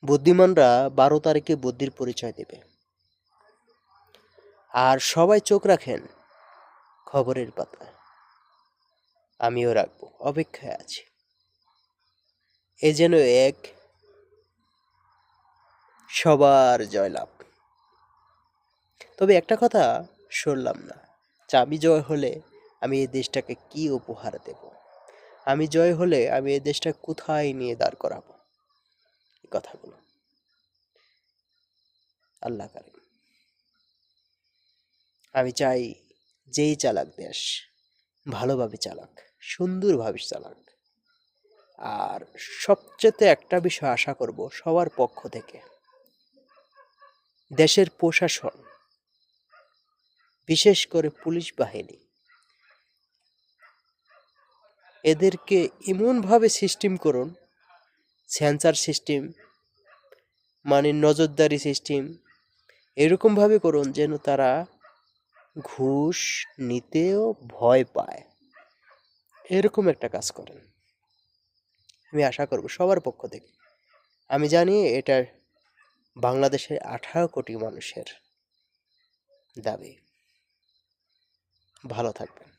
বুদ্ধিমানরা 12 তারিখে বুদ্ধির পরিচয় দেবে। আর সবাই চোখ রাখেন খবরের পাতায়। আমিও রাখবো, অপেক্ষায় আছি। এ যেন এক সবার জয়লাভ। তবে একটা কথা শুনলাম না, আমি জয় হলে আমি এই দেশটাকে কি উপহার দেব? আমি জয় হলে আমি এই দেশটা কোথায় নিয়ে দাঁড় করাবো? এই কথাগুলো আল্লাহ কারিম। আমি চাই যেই চালাক দেশ ভালোভাবে চালাক, সুন্দরভাবে চালাক। আর সবচেয়ে একটা বিষয় আশা করব সবার পক্ষ থেকে, দেশের প্রশাসন, বিশেষ করে পুলিশ বাহিনী, এদেরকে এমনভাবে সিস্টেম করুন, সেন্সার সিস্টেম মানে নজরদারি সিস্টেম, এরকমভাবে করুন যেন তারা ঘুষ নিতেও ভয় পায়। এরকম একটা কাজ করেন, আমি আশা করব সবার পক্ষ থেকে। আমি জানি এটা বাংলাদেশের 18 কোটি মানুষের দাবি। ভালো থাকবেন।